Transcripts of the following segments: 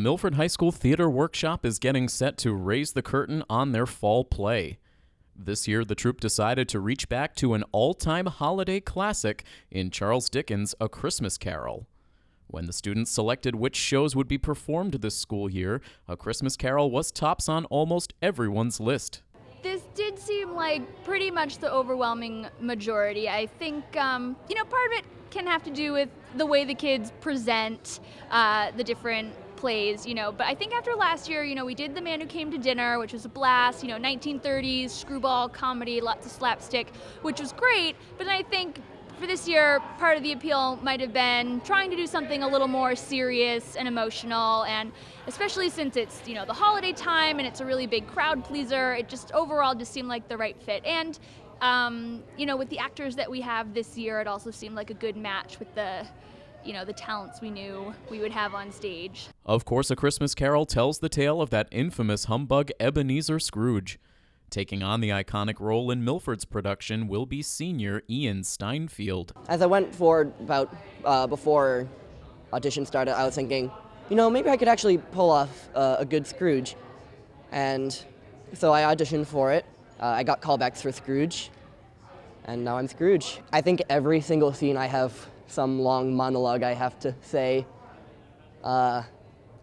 The Milford High School Theater Workshop is getting set to raise the curtain on their fall play. This year, the troupe decided to reach back to an all-time holiday classic in Charles Dickens' A Christmas Carol. When the students selected which shows would be performed this school year, A Christmas Carol was tops on almost everyone's list. This did seem like pretty much the overwhelming majority. I think, part of it can have to do with the way the kids present the different plays, but I think after last year, we did The Man Who Came to Dinner, which was a blast, 1930s, screwball comedy, lots of slapstick, which was great, but I think for this year, part of the appeal might have been trying to do something a little more serious and emotional, and especially since it's, the holiday time and it's a really big crowd pleaser, it just overall just seemed like the right fit. And, with the actors that we have this year, it also seemed like a good match with the talents we knew we would have on stage. Of course, A Christmas Carol tells the tale of that infamous humbug Ebenezer Scrooge. Taking on the iconic role in Milford's production will be senior Ian Steinfeld. As I went forward before audition started, I was thinking, maybe I could actually pull off a good Scrooge. And so I auditioned for it. I got callbacks for Scrooge, and now I'm Scrooge. I think every single scene I have some long monologue I have to say.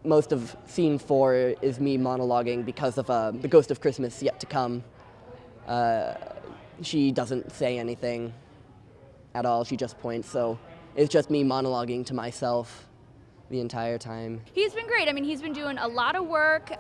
Most of scene 4 is me monologuing because of the Ghost of Christmas Yet to Come. She doesn't say anything at all, she just points, so it's just me monologuing to myself the entire time. He's been great. He's been doing a lot of work.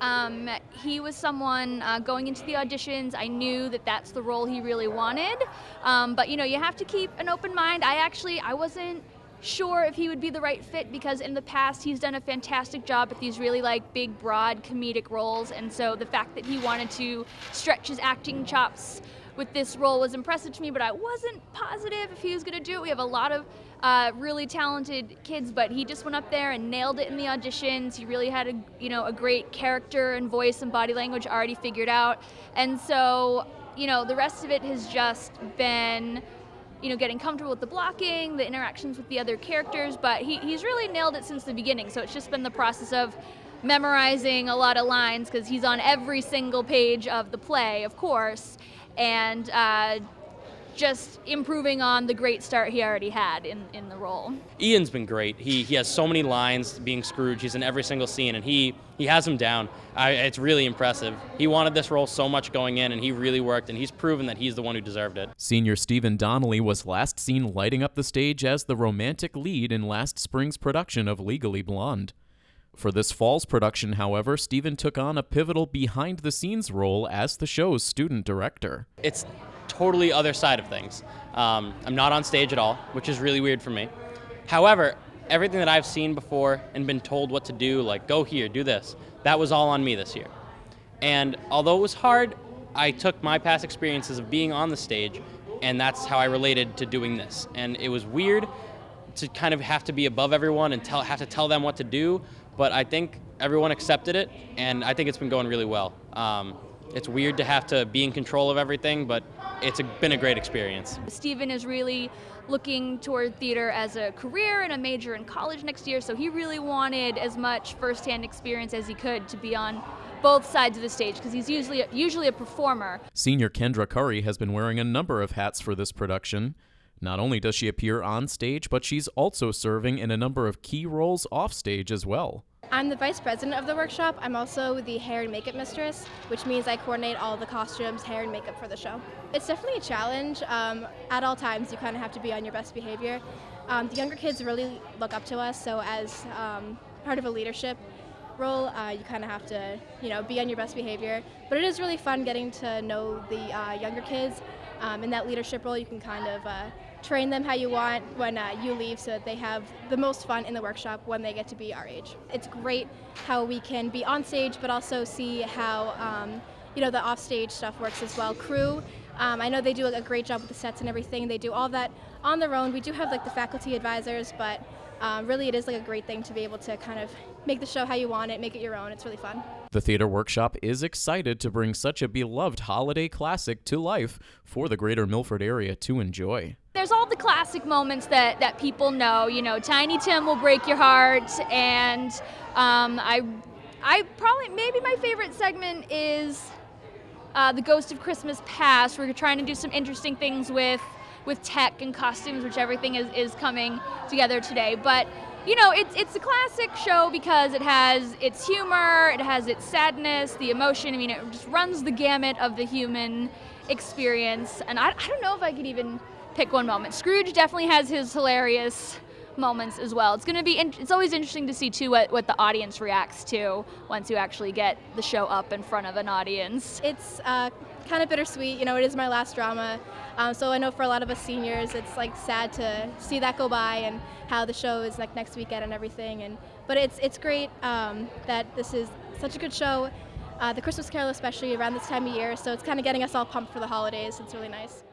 He was someone going into the auditions, I knew that that's the role he really wanted. But you have to keep an open mind. I wasn't sure if he would be the right fit because in the past he's done a fantastic job at these really big, broad comedic roles, and so the fact that he wanted to stretch his acting chops with this role was impressive to me, but I wasn't positive if he was going to do it. We have a lot of really talented kids, but he just went up there and nailed it in the auditions. He really had a great character and voice and body language already figured out, and so the rest of it has just been getting comfortable with the blocking, the interactions with the other characters, but he's really nailed it since the beginning. So it's just been the process of memorizing a lot of lines because he's on every single page of the play, of course, and just improving on the great start he already had in the role. Ian's been great. He has so many lines being Scrooge. He's in every single scene, and he has them down. It's really impressive. He wanted this role so much going in, and he really worked, and he's proven that he's the one who deserved it. Senior Stephen Donnelly was last seen lighting up the stage as the romantic lead in last spring's production of Legally Blonde. For this fall's production, however, Stephen took on a pivotal behind-the-scenes role as the show's student director. It's totally other side of things. I'm not on stage at all, which is really weird for me. However, everything that I've seen before and been told what to do, like go here, do this, that was all on me this year. And although it was hard, I took my past experiences of being on the stage, and that's how I related to doing this. And it was weird to kind of have to be above everyone and have to tell them what to do, but I think everyone accepted it, and I think it's been going really well. It's weird to have to be in control of everything, but it's been a great experience. Stephen is really looking toward theater as a career and a major in college next year, so he really wanted as much firsthand experience as he could to be on both sides of the stage, because he's usually a performer. Senior Kendra Curry has been wearing a number of hats for this production. Not only does she appear on stage, but she's also serving in a number of key roles off stage as well. I'm the vice president of the workshop. I'm also the hair and makeup mistress, which means I coordinate all the costumes, hair, and makeup for the show. It's definitely a challenge. At all times, you kind of have to be on your best behavior. The younger kids really look up to us, so as part of a leadership role, you kind of have to, be on your best behavior. But it is really fun getting to know the younger kids. In that leadership role, you can kind of train them how you want when you leave so that they have the most fun in the workshop when they get to be our age. It's great how we can be on stage but also see how the off-stage stuff works as well. Crew, I know they do a great job with the sets and everything. They do all that on their own. We do have the faculty advisors, but really it is a great thing to be able to kind of make the show how you want it, make it your own. It's really fun. The Theater Workshop is excited to bring such a beloved holiday classic to life for the greater Milford area to enjoy. there's all the classic moments that people know. You know, Tiny Tim will break your heart, and I probably, maybe my favorite segment is the Ghost of Christmas Past. We're trying to do some interesting things with tech and costumes, which everything is coming together today. But you know, it's a classic show because it has its humor, it has its sadness, the emotion. I mean, it just runs the gamut of the human experience. And I don't know if I could even pick one moment. Scrooge definitely has his hilarious moments as well. It's always interesting to see too what the audience reacts to once you actually get the show up in front of an audience. It's kind of bittersweet. You know, it is my last drama, so I know for a lot of us seniors, it's like sad to see that go by and how the show is like next weekend and everything. But it's great that this is such a good show. The Christmas Carol, especially around this time of year, so it's kind of getting us all pumped for the holidays. It's really nice.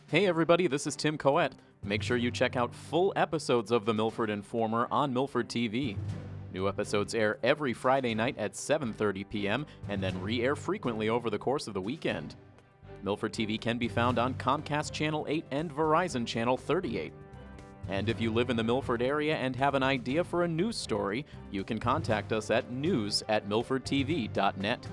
Hey everybody, this is Tim Coette. Make sure you check out full episodes of The Milford Informer on Milford TV. New episodes air every Friday night at 7:30 p.m. and then re-air frequently over the course of the weekend. Milford TV can be found on Comcast Channel 8 and Verizon Channel 38. And if you live in the Milford area and have an idea for a news story, you can contact us at news@milfordtv.net.